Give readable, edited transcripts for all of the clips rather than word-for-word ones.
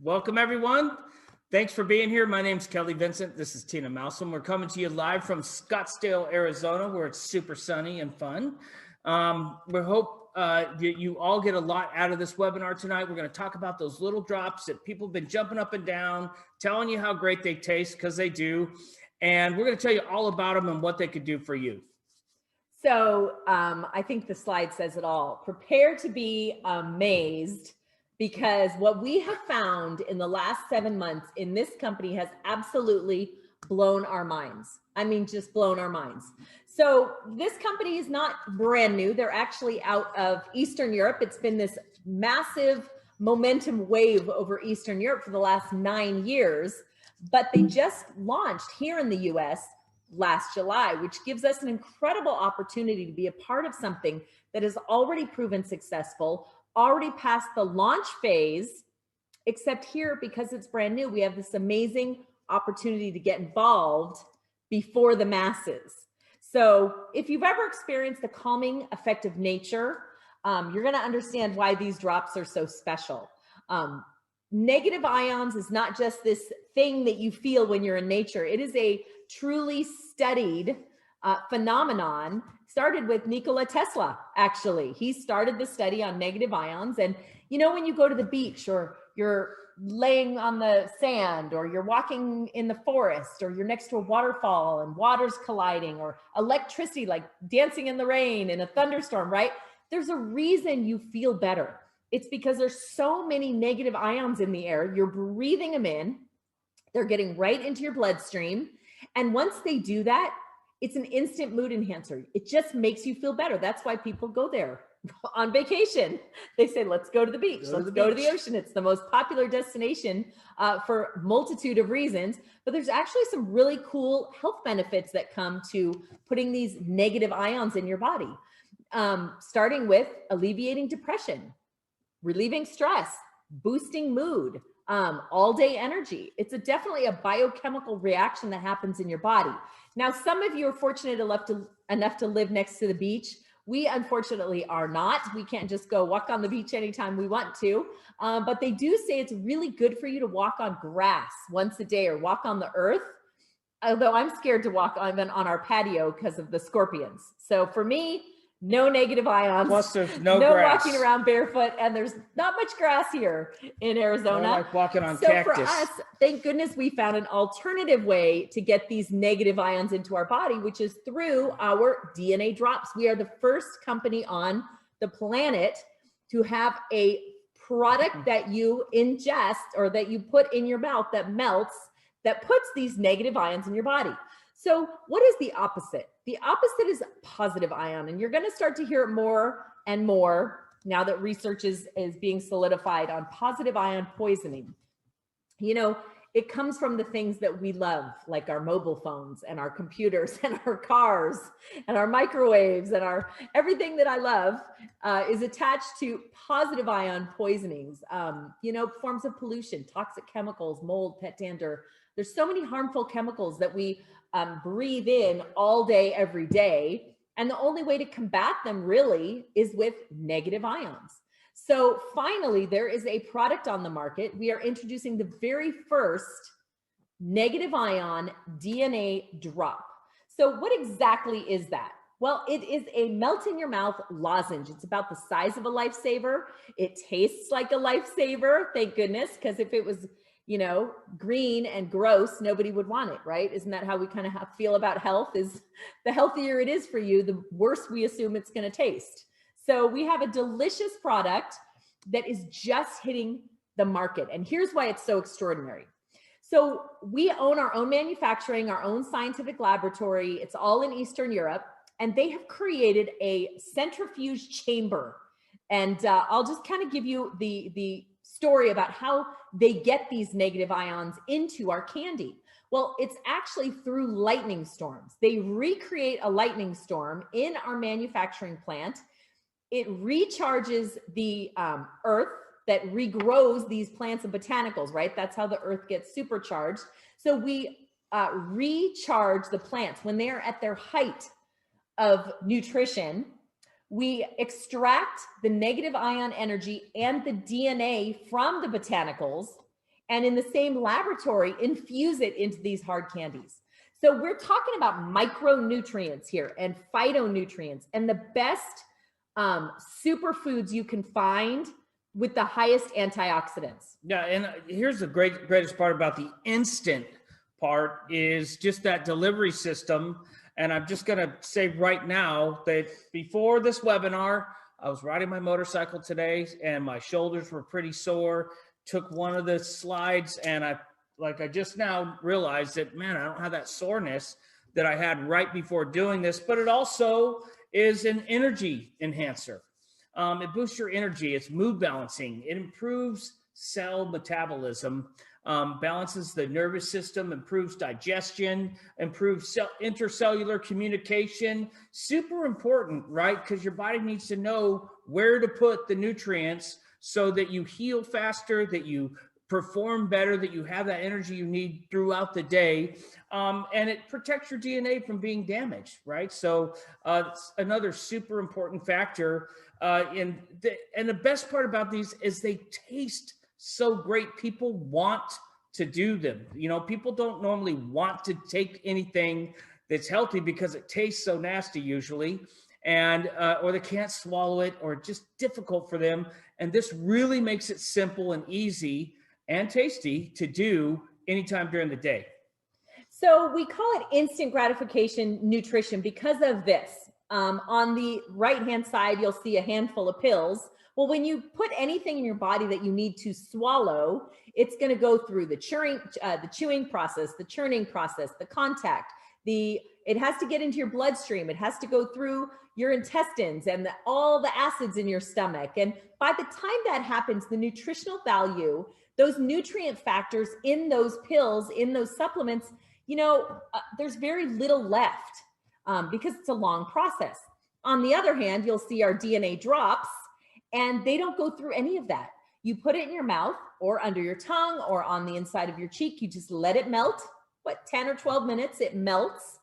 Welcome, everyone. Thanks for being here. My name's Kelly Vincent. This is Tina Malsom. We're coming to you live from Scottsdale, Arizona, where it's super sunny and fun. We hope you all get a lot out of this webinar tonight. We're going to talk about those little drops that people have been jumping up and down, telling you how great they taste, because they do. And we're going to tell you all about them and what they could do for you. So I think the slide says it all. Prepare to be amazed, because what we have found in the last 7 months in this company has absolutely blown our minds. I mean, just blown our minds. So this company is not brand new. They're actually out of Eastern Europe. It's been this massive momentum wave over Eastern Europe for the last 9 years, but they just launched here in the US last July, which gives us an incredible opportunity to be a part of something that has already proven successful, already passed the launch phase, except here, because it's brand new, we have this amazing opportunity to get involved before the masses. So if you've ever experienced the calming effect of nature, you're going to understand why these drops are so special. Negative ions is not just this thing that you feel when you're in nature. It is a truly studied phenomenon. Started with Nikola Tesla, actually. He started the study on negative ions. And you know, when you go to the beach, or you're laying on the sand, or you're walking in the forest, or you're next to a waterfall and water's colliding, or electricity, like dancing in the rain in a thunderstorm, right? There's a reason you feel better. It's because there's so many negative ions in the air. You're breathing them in. They're getting right into your bloodstream. And once they do that, it's an instant mood enhancer. It just makes you feel better. That's why people go there on vacation. They say, let's go to the beach. Let's go to the ocean. It's the most popular destination for a multitude of reasons. But there's actually some really cool health benefits that come to putting these negative ions in your body, starting with alleviating depression, relieving stress, boosting mood, all day energy. It's definitely a biochemical reaction that happens in your body. Now, some of you are fortunate enough to live next to the beach. We unfortunately are not. We can't just go walk on the beach anytime we want to, but they do say it's really good for you to walk on grass once a day, or walk on the earth. Although I'm scared to walk on our patio because of the scorpions. So for me, no negative ions. Plus, there's no grass. Walking around barefoot, and there's not much grass here in Arizona. More like walking on so cactus. For us, thank goodness we found an alternative way to get these negative ions into our body, which is through our DNA drops. We are the first company on the planet to have a product that you ingest, or that you put in your mouth, that melts, that puts these negative ions in your body. So what is the opposite? The opposite is positive ion. And you're going to start to hear it more and more now that research is being solidified on positive ion poisoning. You know, it comes from the things that we love, like our mobile phones and our computers and our cars and our microwaves and our everything that I love is attached to positive ion poisonings. You know, forms of pollution, toxic chemicals, mold, pet dander. There's so many harmful chemicals that we breathe in all day, every day. And the only way to combat them really is with negative ions. So finally, there is a product on the market. We are introducing the very first negative ion DNA drop. So what exactly is that? Well, it is a melt in your mouth lozenge. It's about the size of a lifesaver. It tastes like a lifesaver, thank goodness, because if it was, you know, green and gross, nobody would want it, right? Isn't that how we kind of feel about health? Is the healthier it is for you, the worse we assume it's going to taste. So we have a delicious product that is just hitting the market. And here's why it's so extraordinary. So we own our own manufacturing, our own scientific laboratory. It's all in Eastern Europe. And they have created a centrifuge chamber. And I'll just kind of give you the story about how they get these negative ions into our candy. Well, it's actually through lightning storms. They recreate a lightning storm in our manufacturing plant. It recharges the earth that regrows these plants and botanicals, right? That's how the earth gets supercharged. So we recharge the plants when they are at their height of nutrition. We extract the negative ion energy and the DNA from the botanicals, and in the same laboratory, infuse it into these hard candies. So we're talking about micronutrients here and phytonutrients and the best superfoods you can find with the highest antioxidants. Yeah, and here's the greatest part about the instant part is just that delivery system. And I'm just going to say right now that before this webinar, I was riding my motorcycle today and my shoulders were pretty sore. Took one of the slides and I just now realized that, man, I don't have that soreness that I had right before doing this, but it also is an energy enhancer. It boosts your energy. It's mood balancing. It improves cell metabolism, balances the nervous system, improves digestion, improves intercellular communication. Super important, right? Because your body needs to know where to put the nutrients so that you heal faster, that you perform better, that you have that energy you need throughout the day. And it protects your DNA from being damaged, right? So it's another super important factor. And the best part about these is they taste so great. People want to do them. You know, people don't normally want to take anything that's healthy because it tastes so nasty usually, and or they can't swallow it, or just difficult for them. And this really makes it simple and easy and tasty to do anytime during the day. So we call it instant gratification nutrition because of this. On the right-hand side, you'll see a handful of pills. Well, when you put anything in your body that you need to swallow, it's going to go through the chewing process, the churning process, the contact. It has to get into your bloodstream. It has to go through your intestines and all the acids in your stomach. And by the time that happens, the nutritional value, those nutrient factors in those pills, in those supplements, there's very little left because it's a long process. On the other hand, you'll see our DNA drops, and they don't go through any of that. You put it in your mouth or under your tongue or on the inside of your cheek. You just let it melt. 10 or 12 minutes, it melts,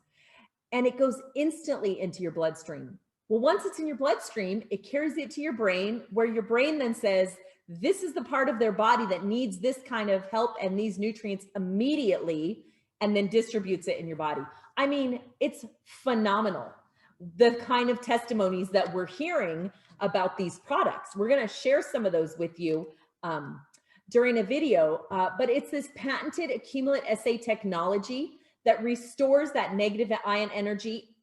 and it goes instantly into your bloodstream. Well, once it's in your bloodstream, it carries it to your brain, where your brain then says, this is the part of their body that needs this kind of help and these nutrients immediately, and then distributes it in your body. I mean, it's phenomenal, the kind of testimonies that we're hearing about these products. We're going to share some of those with you during a video, but it's this patented Accumulit SA technology that restores that negative ion energy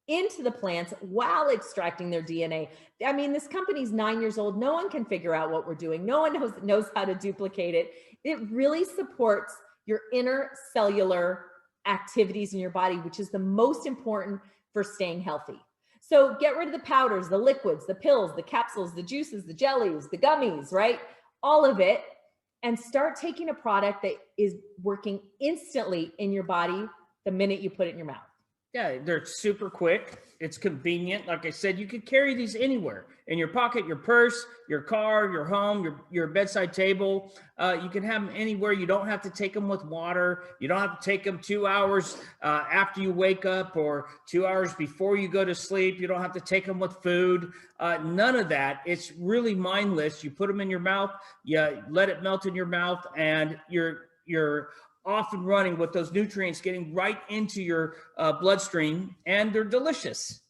into the plants while extracting their DNA. I mean, this company's 9 years old. No one can figure out what we're doing. No one knows how to duplicate it. It really supports your inner cellular activities in your body, which is the most important for staying healthy. So get rid of the powders, the liquids, the pills, the capsules, the juices, the jellies, the gummies, right? All of it, and start taking a product that is working instantly in your body the minute you put it in your mouth. Yeah, they're super quick. It's convenient. Like I said, you could carry these anywhere, in your pocket, your purse, your car, your home, your bedside table. You can have them anywhere. You don't have to take them with water. You don't have to take them 2 hours after you wake up or 2 hours before you go to sleep. You don't have to take them with food. None of that. It's really mindless. You put them in your mouth, you let it melt in your mouth, and you're off and running with those nutrients getting right into your bloodstream, and they're delicious.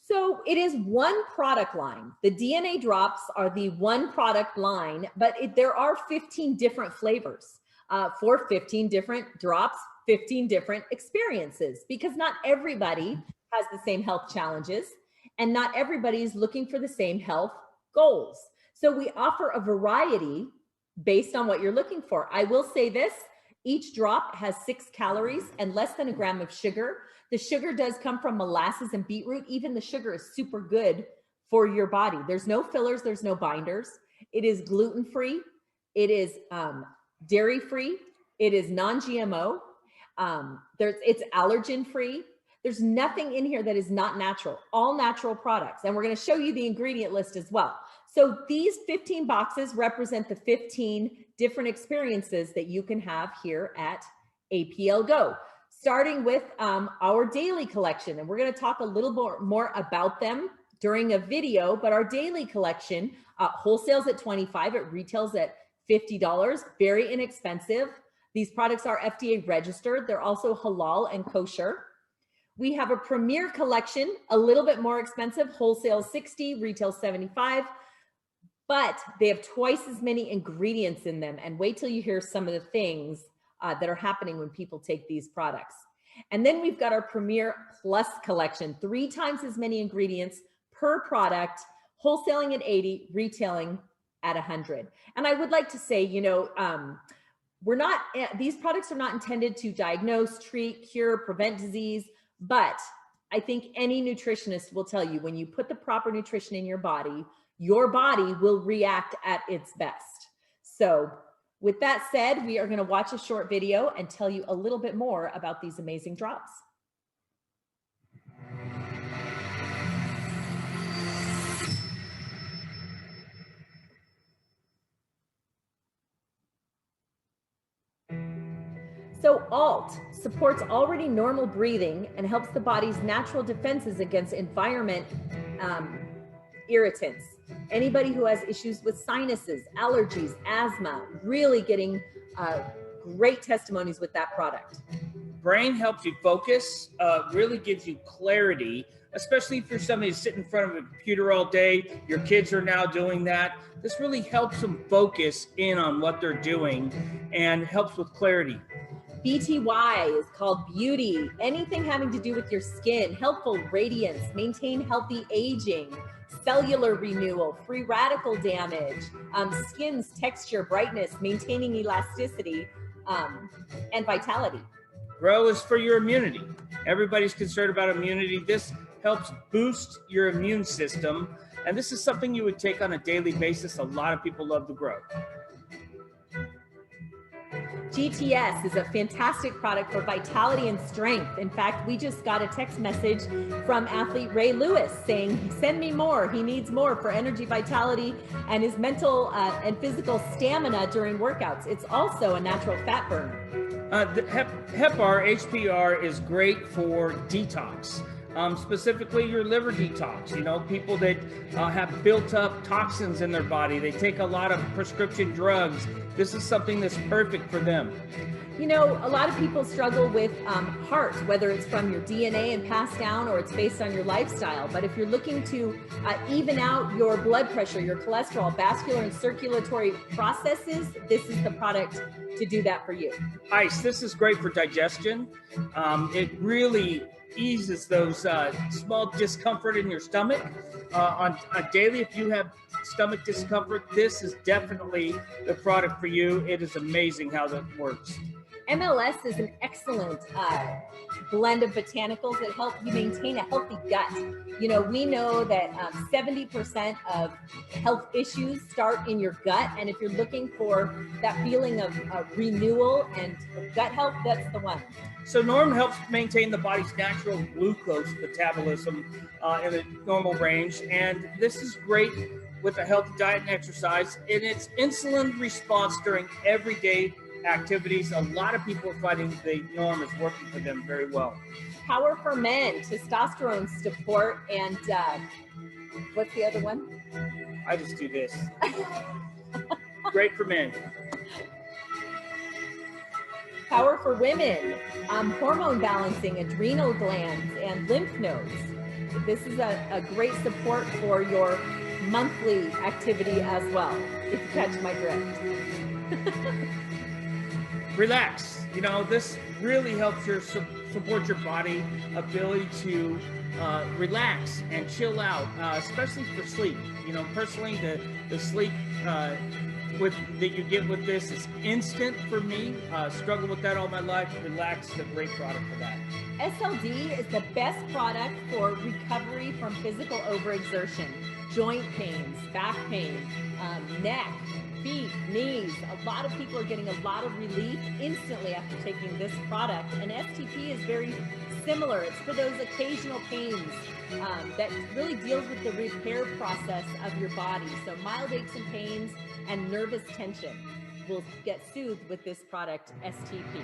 So it is one product line. The DNA drops are the one product line, but there are 15 different flavors for 15 different drops, 15 different experiences, because not everybody has the same health challenges and not everybody is looking for the same health goals. So we offer a variety based on what you're looking for. I will say this: each drop has 6 calories and less than a gram of sugar. The sugar does come from molasses and beetroot. Even the sugar is super good for your body. There's no fillers, there's no binders. It is gluten-free. It is dairy-free. It is non-GMO. It's allergen-free. There's nothing in here that is not natural, all natural products. And we're going to show you the ingredient list as well. So these 15 boxes represent the 15 different experiences that you can have here at APLGo, starting with our daily collection. And we're going to talk a little more about them during a video, but our daily collection wholesales at $25, it retails at $50, very inexpensive. These products are FDA registered. They're also halal and kosher. We have a premier collection, a little bit more expensive, wholesale $60, retail $75, but they have twice as many ingredients in them. And wait till you hear some of the things that are happening when people take these products. And then we've got our Premier Plus collection, 3 times as many ingredients per product, wholesaling at 80, retailing at 100. And I would like to say, you know, these products are not intended to diagnose, treat, cure, prevent disease, but I think any nutritionist will tell you when you put the proper nutrition in your body will react at its best. So with that said, we are going to watch a short video and tell you a little bit more about these amazing drops. So ALT supports already normal breathing and helps the body's natural defenses against environment irritants. Anybody who has issues with sinuses, allergies, asthma, really getting great testimonies with that product. Brain helps you focus, really gives you clarity, especially if you're somebody who's sitting in front of a computer all day. Your kids are now doing that. This really helps them focus in on what they're doing and helps with clarity. BTY is called beauty, anything having to do with your skin, helpful radiance, maintain healthy aging, cellular renewal, free radical damage, skin's texture, brightness, maintaining elasticity, and vitality. Grow is for your immunity. Everybody's concerned about immunity. This helps boost your immune system. And this is something you would take on a daily basis. A lot of people love the Grow. GTS is a fantastic product for vitality and strength. In fact, we just got a text message from athlete Ray Lewis saying, send me more. He needs more for energy, vitality, and his mental and physical stamina during workouts. It's also a natural fat burner. The HEPAR, HPR is great for detox. Specifically your liver detox. You know, people that have built up toxins in their body, they take a lot of prescription drugs. This is something that's perfect for them. You know, a lot of people struggle with heart, whether it's from your DNA and passed down or it's based on your lifestyle. But if you're looking to even out your blood pressure, your cholesterol, vascular and circulatory processes, this is the product to do that for you. Ice, this is great for digestion. It really eases those small discomfort in your stomach on daily. If you have stomach discomfort, this is definitely the product for you. It is amazing how that works. MLS is an excellent blend of botanicals that help you maintain a healthy gut. You know, we know that 70% of health issues start in your gut. And if you're looking for that feeling of renewal and gut health, that's the one. So Norm helps maintain the body's natural glucose metabolism in the normal range. And this is great with a healthy diet and exercise. And its insulin response during everyday activities. A lot of people are finding the Norm is working for them very well. Power for men, testosterone support, and what's the other one? I just do this. Great for men. Power for women, hormone balancing, adrenal glands, and lymph nodes. This is a great support for your monthly activity as well, if you catch my drift. Relax. You know, this really helps support your body ability to relax and chill out, especially for sleep. You know, personally, the sleep that you get with this is instant for me. Struggled with that all my life. Relax is a great product for that. SLD is the best product for recovery from physical overexertion, joint pains, back pain, neck, feet, knees. A lot of people are getting a lot of relief instantly after taking this product. And STP is very similar. It's for those occasional pains that really deals with the repair process of your body. So mild aches and pains and nervous tension will get soothed with this product, STP.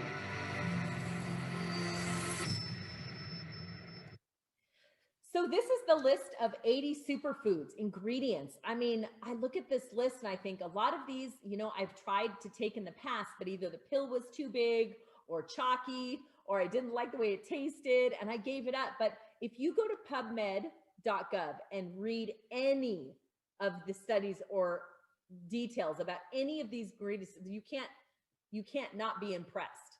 So So this is the list of 80 superfoods, ingredients. I mean, I look at this list and I think a lot of these, you know, I've tried to take in the past, but either the pill was too big or chalky, or I didn't like the way it tasted and I gave it up. But if you go to PubMed.gov and read any of the studies or details about any of these ingredients, you can't not be impressed.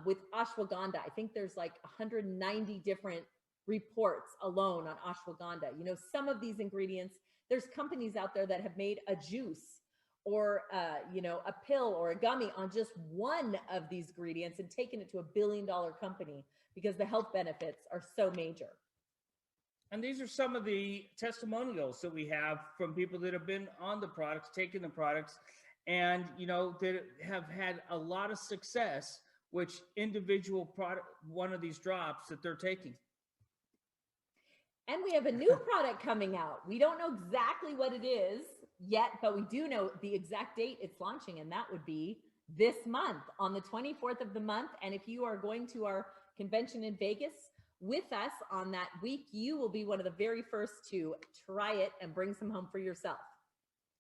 With ashwagandha, I think there's like 190 different reports alone on ashwagandha. You know, some of these ingredients, there's companies out there that have made a juice or you know, a pill or a gummy on just one of these ingredients and taken it to $1 billion company because the health benefits are so major. And these are some of the testimonials that we have from people that have been on the products, taking the products, and, you know, that have had a lot of success, which individual product, one of these drops that they're taking. And we have a new product coming out. We don't know exactly what it is yet, but we do know the exact date it's launching, and that would be this month on the 24th of the month. And if you are going to our convention in Vegas with us on that week, you will be one of the very first to try it and bring some home for yourself.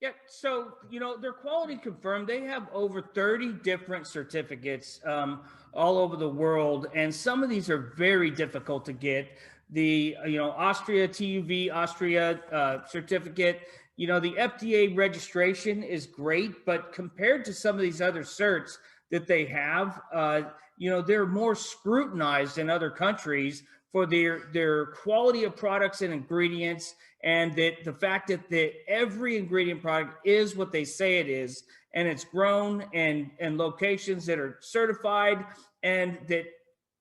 Yeah, so, you know, they're quality confirmed. They have over 30 different certificates all over the world, and some of these are very difficult to get. The, you know, Austria TUV, Austria certificate, you know, the FDA registration is great, but compared to some of these other certs that they have, you know, they're more scrutinized in other countries for their quality of products and ingredients, and that the fact that every ingredient product is what they say it is, and it's grown and locations that are certified, and that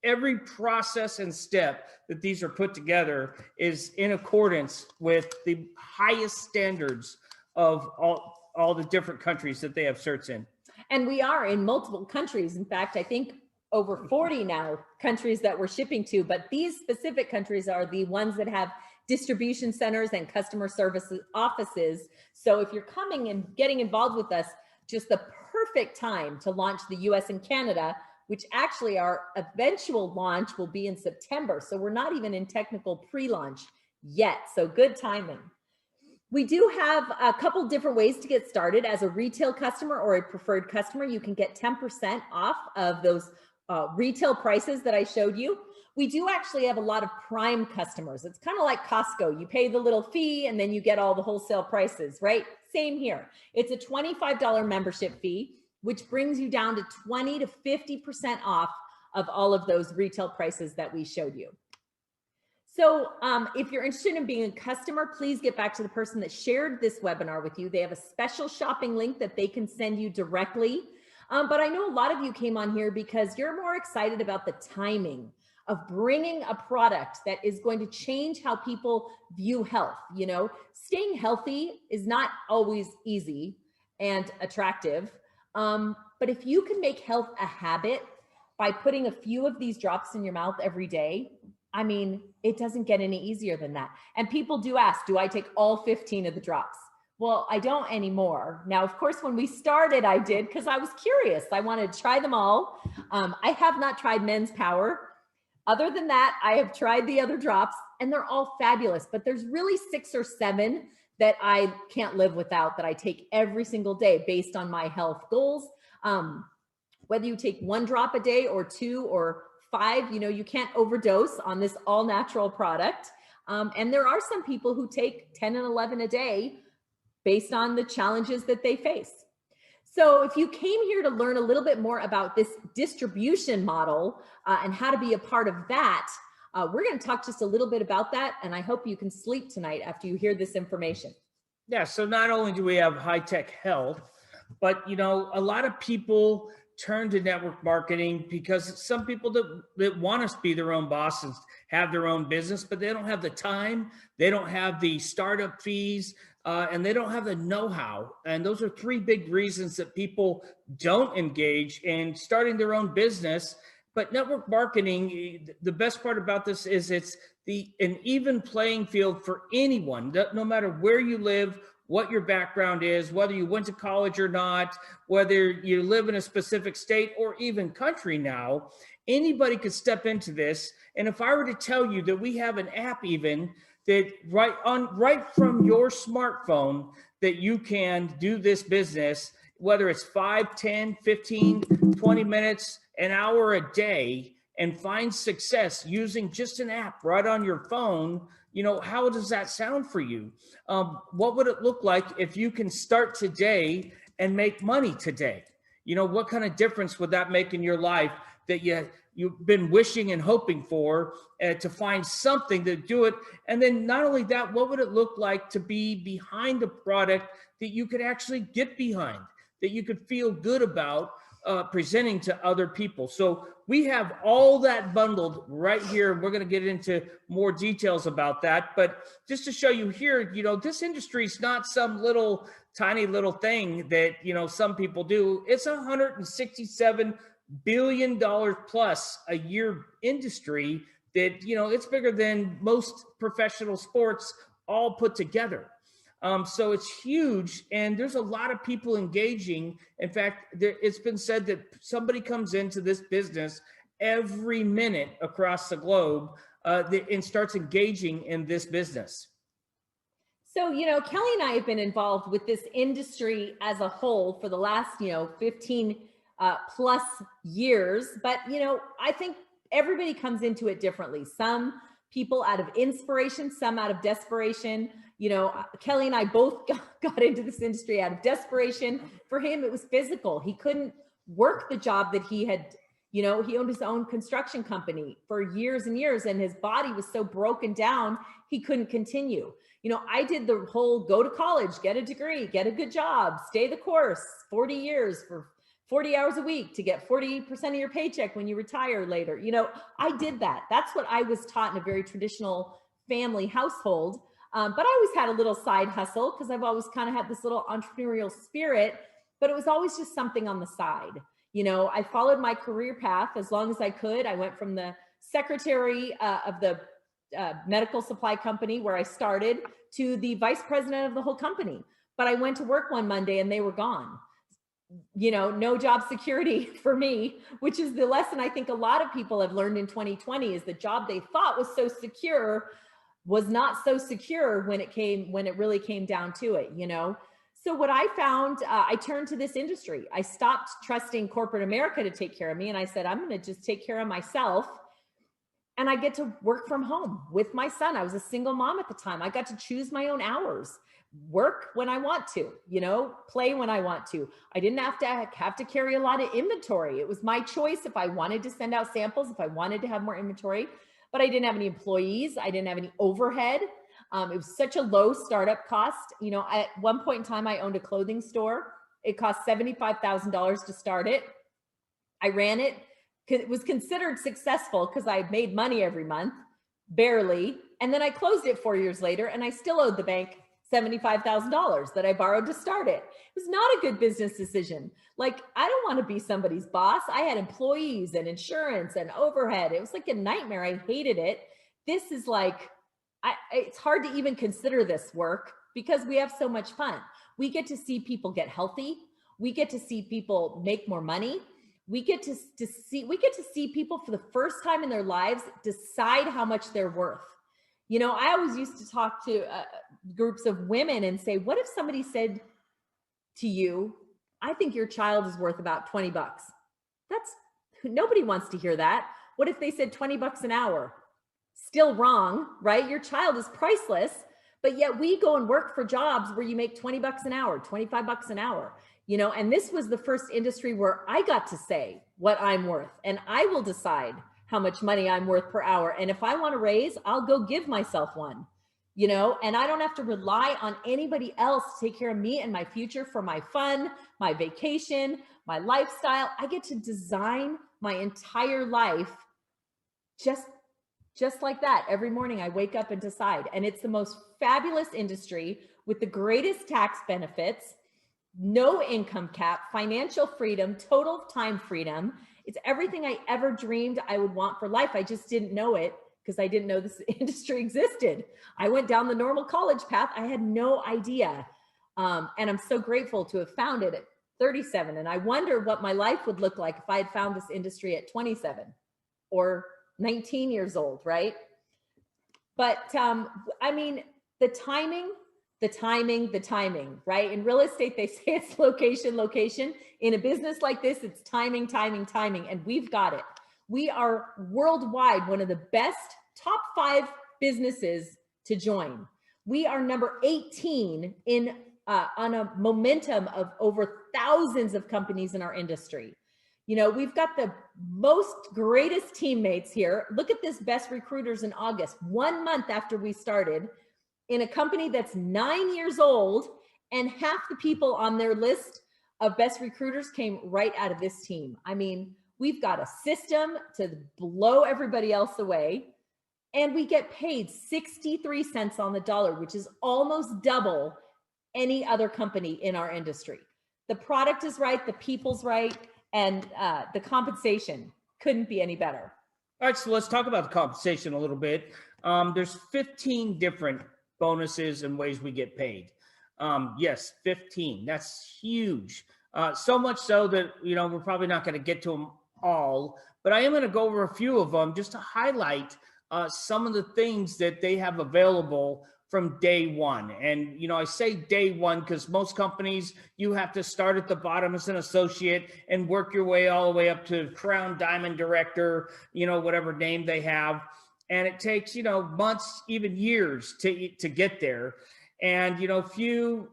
every process and step that these are put together is in accordance with the highest standards of all the different countries that they have certs in. And we are in multiple countries. In fact, I think over 40 now countries that we're shipping to, but these specific countries are the ones that have distribution centers and customer service offices. So if you're coming and getting involved with us, just the perfect time to launch the US and Canada, which actually our eventual launch will be in September. So we're not even in technical pre-launch yet. So good timing. We do have a couple different ways to get started. As a retail customer or a preferred customer, you can get 10% off of those retail prices that I showed you. We do actually have a lot of prime customers. It's kind of like Costco. You pay the little fee and then you get all the wholesale prices, right? Same here. It's a $25 membership fee, which brings you down to 20 to 50% off of all of those retail prices that we showed you. So if you're interested in being a customer, please get back to the person that shared this webinar with you. They have a special shopping link that they can send you directly. But I know a lot of you came on here because you're more excited about the timing of bringing a product that is going to change how people view health. You know, staying healthy is not always easy and attractive. But if you can make health a habit by putting a few of these drops in your mouth every day, I mean, it doesn't get any easier than that. And people do ask, do I take all 15 of the drops? Well, I don't anymore. Now, of course, when we started, I did because I was curious. I wanted to try them all. I have not tried Men's Power. Other than that, I have tried the other drops and they're all fabulous, but there's really 6 or 7 that I can't live without that I take every single day based on my health goals. Whether you take 1 drop a day or 2 or 5, you know, you can't overdose on this all natural product. And there are some people who take 10 and 11 a day based on the challenges that they face. So if you came here to learn a little bit more about this distribution model and how to be a part of that, we're going to talk just a little bit about that. And I hope you can sleep tonight after you hear this information. Yeah, so not only do we have high-tech health, but, you know, a lot of people turn to network marketing because some people that want to be their own bosses have their own business, but they don't have the time, they don't have the startup fees, and they don't have the know-how. And those are 3 big reasons that people don't engage in starting their own business. But network marketing, the best part about this is it's an even playing field for anyone, no matter where you live, what your background is, whether you went to college or not, whether you live in a specific state or even country now, anybody could step into this. And if I were to tell you that we have an app even that right from your smartphone that you can do this business, whether it's 5, 10, 15, 20 minutes, an hour a day, and find success using just an app right on your phone. How does that sound for you? What would it look like if you can start today and make money today? What kind of difference would that make in your life that you've been wishing and hoping for, to find something to do it? And then not only that, what would it look like to be behind a product that you could actually get behind, that you could feel good about presenting to other people? So we have all that bundled right here. We're going to get into more details about that. But just to show you here, this industry is not some tiny little thing that, some people do. It's $167 billion plus a year industry that, it's bigger than most professional sports all put together. So it's huge, and there's a lot of people engaging. In fact, it's been said that somebody comes into this business every minute across the globe and starts engaging in this business. So, Kelly and I have been involved with this industry as a whole for the last, 15 plus years. But, I think everybody comes into it differently. Some people out of inspiration, some out of desperation. Kelly and I both got into this industry out of desperation. For him, it was physical. He couldn't work the job that he had, he owned his own construction company for years and years, and his body was so broken down, he couldn't continue. I did the whole go to college, get a degree, get a good job, stay the course, 40 years for 40 hours a week to get 40% of your paycheck when you retire later. I did that. That's what I was taught in a very traditional family household. But I always had a little side hustle because I've always kind of had this little entrepreneurial spirit, but it was always just something on the side. I followed my career path as long as I could. I went from the secretary of the medical supply company where I started to the vice president of the whole company. But I went to work one Monday and they were gone. No job security for me, which is the lesson I think a lot of people have learned in 2020, is the job they thought was so secure was not so secure when it really came down to it. So what I found, I turned to this industry. I stopped trusting corporate America to take care of me. And I said, I'm going to just take care of myself. And I get to work from home with my son. I was a single mom at the time. I got to choose my own hours, work when I want to, play when I want to. I didn't have to carry a lot of inventory. It was my choice if I wanted to send out samples, if I wanted to have more inventory, but I didn't have any employees. I didn't have any overhead. It was such a low startup cost. At one point in time, I owned a clothing store. It cost $75,000 to start it. I ran it. It was considered successful because I made money every month, barely. And then I closed it 4 years later, and I still owed the bank $75,000 that I borrowed to start it. It was not a good business decision. Like, I don't want to be somebody's boss. I had employees and insurance and overhead. It was like a nightmare. I hated it. This is like, it's hard to even consider this work because we have so much fun. We get to see people get healthy. We get to see people make more money. We get to see people for the first time in their lives decide how much they're worth. I always used to talk to groups of women and say, what if somebody said to you, I think your child is worth about $20? Nobody wants to hear that. What if they said $20 an hour? Still wrong, right? Your child is priceless, but yet we go and work for jobs where you make $20 an hour, $25 an hour. And this was the first industry where I got to say what I'm worth, and I will decide how much money I'm worth per hour. And if I want a raise, I'll go give myself one, and I don't have to rely on anybody else to take care of me and my future for my fun, my vacation, my lifestyle. I get to design my entire life just like that. Every morning I wake up and decide, and it's the most fabulous industry with the greatest tax benefits, no income cap, financial freedom, total time freedom. It's everything I ever dreamed I would want for life. I just didn't know it because I didn't know this industry existed. I went down the normal college path. I had no idea. And I'm so grateful to have found it at 37. And I wonder what my life would look like if I had found this industry at 27 or 19 years old, right? But I mean, the timing, right? In real estate, they say it's location, location. In a business like this, it's timing, and we've got it. We are worldwide one of the best top 5 businesses to join. We are number 18 in on a momentum of over thousands of companies in our industry. You know, we've got the most greatest teammates here. Look at this, best recruiters in August, 1 month after we started, in a company that's 9 years old, and half the people on their list of best recruiters came right out of this team. I mean, we've got a system to blow everybody else away, and we get paid 63 cents on the dollar, which is almost double any other company in our industry. The product is right, the people's right, and the compensation couldn't be any better. All right, so let's talk about the compensation a little bit. There's 15 different bonuses and ways we get paid. Yes, 15. That's huge. So much so that, you know, we're probably not going to get to them all, but I am going to go over a few of them just to highlight some of the things that they have available from day one. And, you know, I say day one because most companies, you have to start at the bottom as an associate and work your way all the way up to Crown Diamond Director, you know, whatever name they have. And it takes, you know, months, even years to get there. And, you know,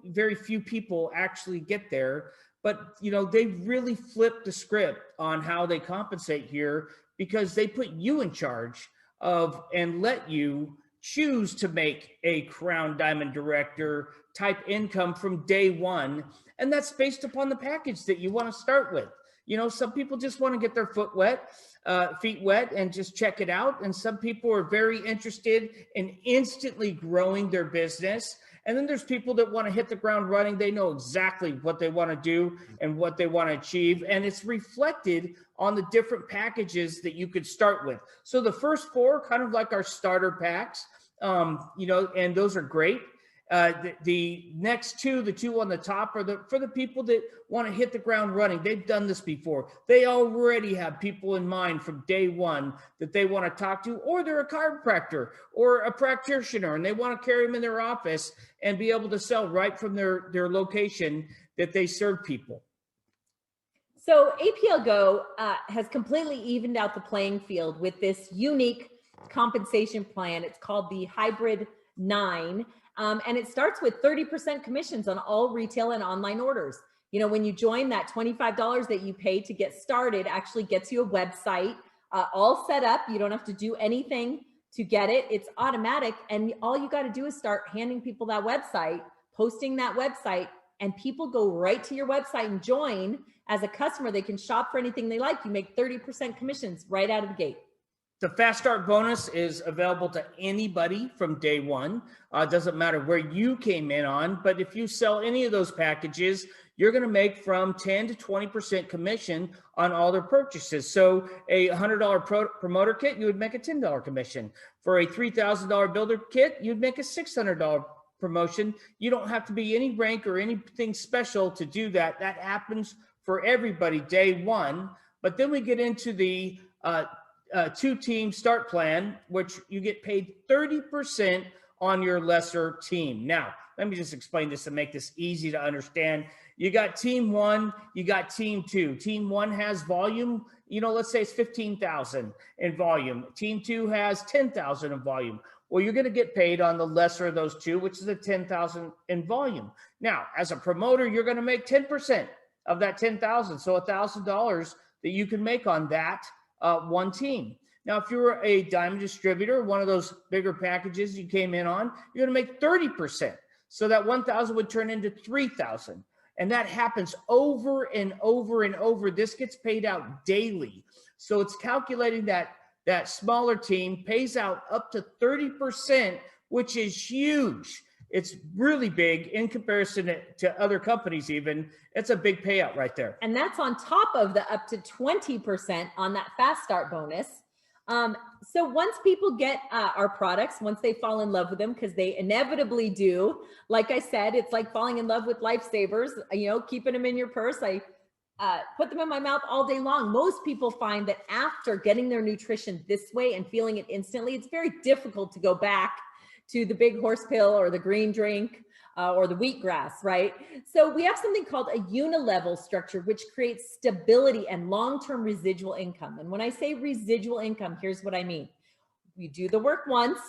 very few people actually get there. But, you know, they really flipped the script on how they compensate here, because they put you in charge of and let you choose to make a Crown Diamond Director type income from day one. And that's based upon the package that you want to start with. You know, some people just want to get their feet wet and just check it out. And some people are very interested in instantly growing their business. And then there's people that want to hit the ground running. They know exactly what they want to do and what they want to achieve. And it's reflected on the different packages that you could start with. So the first 4, kind of like our starter packs, you know, and those are great. The next 2, the 2 on the top, are for the people that want to hit the ground running. They've done this before. They already have people in mind from day one that they want to talk to, or they're a chiropractor or a practitioner, and they want to carry them in their office and be able to sell right from their location that they serve people. So APLGo has completely evened out the playing field with this unique compensation plan. It's called the Hybrid 9. And it starts with 30% commissions on all retail and online orders. You know, when you join, that $25 that you pay to get started actually gets you a website all set up. You don't have to do anything to get it. It's automatic. And all you got to do is start handing people that website, posting that website, and people go right to your website and join as a customer. They can shop for anything they like. You make 30% commissions right out of the gate. The Fast Start bonus is available to anybody from day one. Doesn't matter where you came in on, but if you sell any of those packages, you're going to make from 10 to 20% commission on all their purchases. So a $100 promoter kit, you would make a $10 commission. For a $3,000 builder kit, you'd make a $600 promotion. You don't have to be any rank or anything special to do that. That happens for everybody day one. But then we get into the 2-team start plan, which you get paid 30% on your lesser team. Now, let me just explain this to make this easy to understand. You got team 1, you got team 2. Team 1 has volume, you know, let's say it's 15,000 in volume. Team 2 has 10,000 in volume. Well, you're going to get paid on the lesser of those 2, which is the 10,000 in volume. Now, as a promoter, you're going to make 10% of that 10,000. So $1,000 that you can make on that one team. Now, if you're a diamond distributor, one of those bigger packages you came in on, you're going to make 30%. So that 1,000 would turn into 3,000. And that happens over and over and over. This gets paid out daily. So it's calculating that smaller team pays out up to 30%, which is huge. It's really big in comparison to other companies even. It's a big payout right there. And that's on top of the up to 20% on that Fast Start bonus. So once people get our products, once they fall in love with them, because they inevitably do, like I said, it's like falling in love with lifesavers, you know, keeping them in your purse. put them in my mouth all day long. Most people find that after getting their nutrition this way and feeling it instantly, it's very difficult to go back to the big horse pill or the green drink or the wheatgrass, right? So we have something called a unilevel structure, which creates stability and long-term residual income. And when I say residual income, here's what I mean. You do the work once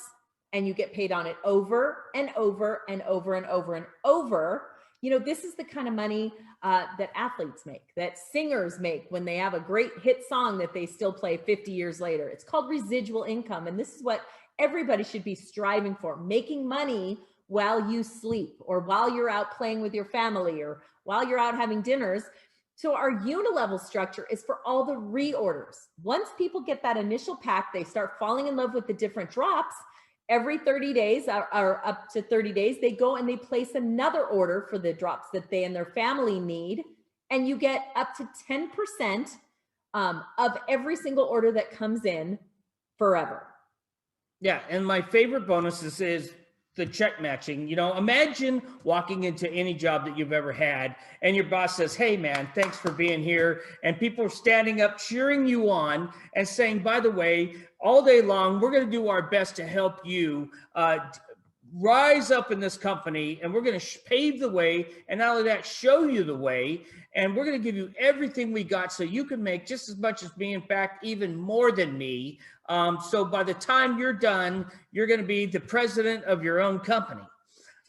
and you get paid on it over and over and over and over and over. You know, this is the kind of money that athletes make, that singers make when they have a great hit song that they still play 50 years later. It's called residual income. And this is what everybody should be striving for, making money while you sleep or while you're out playing with your family or while you're out having dinners. So our unilevel structure is for all the reorders. Once people get that initial pack, they start falling in love with the different drops. Every 30 days or up to 30 days, they go and they place another order for the drops that they and their family need. And you get up to 10% of every single order that comes in forever. Yeah, and my favorite bonuses is the check matching. You know, imagine walking into any job that you've ever had and your boss says, hey man, thanks for being here. And people are standing up, cheering you on and saying, by the way, all day long, we're going to do our best to help you rise up in this company, and we're going to pave the way. And not only that, show you the way. And we're going to give you everything we got so you can make just as much as me, in fact, even more than me. So by the time you're done, you're going to be the president of your own company,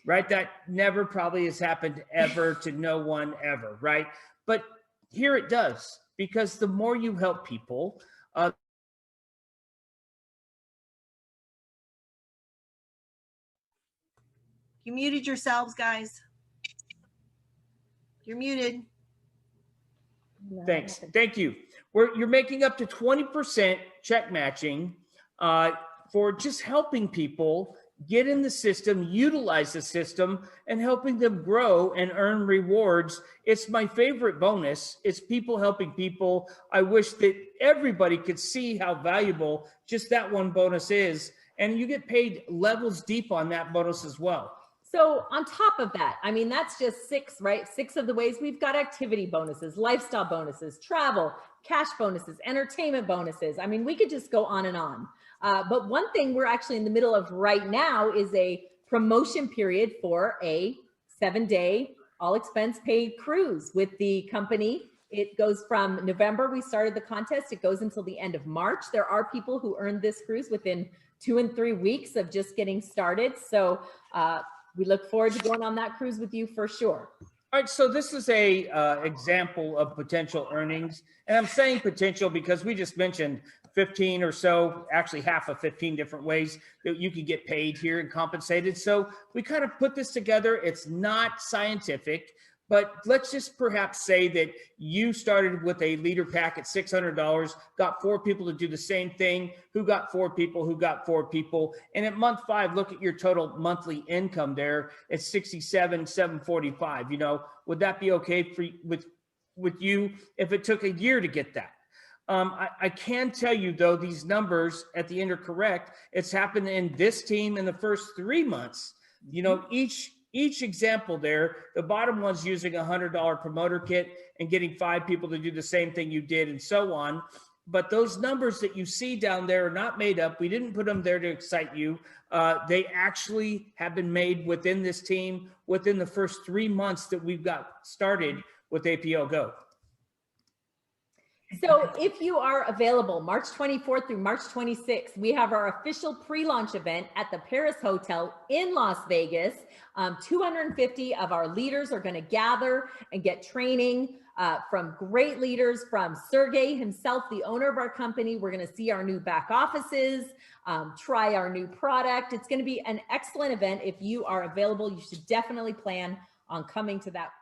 right? That never probably has happened ever to no one ever, right? But here it does, because the more you help people, you muted yourselves, guys. You're muted. Thanks. Thank you. You're making up to 20% check matching for just helping people get in the system, utilize the system, and helping them grow and earn rewards. It's my favorite bonus. It's people helping people. I wish that everybody could see how valuable just that one bonus is. And you get paid levels deep on that bonus as well. So on top of that, I mean, that's just 6, right? 6 of the ways. We've got activity bonuses, lifestyle bonuses, travel, cash bonuses, entertainment bonuses. I mean, we could just go on and on. But one thing we're actually in the middle of right now is a promotion period for a 7-day all expense paid cruise with the company. It goes from November, we started the contest. It goes until the end of March. There are people who earned this cruise within 2 and 3 weeks of just getting started. So we look forward to going on that cruise with you for sure. All right, so this is a example of potential earnings. And I'm saying potential because we just mentioned 15 or so, actually half of 15 different ways that you can get paid here and compensated. So we kind of put this together. It's not scientific, but let's just perhaps say that you started with a leader pack at $600, got 4 people to do the same thing, who got 4 people, who got 4 people. And at month 5, look at your total monthly income there. It's $67,745. You know, would that be okay for with you if it took a year to get that? I can tell you though, these numbers at the end are correct. It's happened in this team in the first 3 months. You know, each example there, the bottom one's using a $100 promoter kit and getting 5 people to do the same thing you did and so on. But those numbers that you see down there are not made up. We didn't put them there to excite you. They actually have been made within this team within the first 3 months that we've got started with APLGo. So if you are available March 24th through March 26th, we have our official pre-launch event at the Paris Hotel in Las Vegas. 250 of our leaders are going to gather and get training from great leaders, from Sergey himself, the owner of our company. We're going to see our new back offices, try our new product. It's going to be an excellent event. If you are available, you should definitely plan on coming to that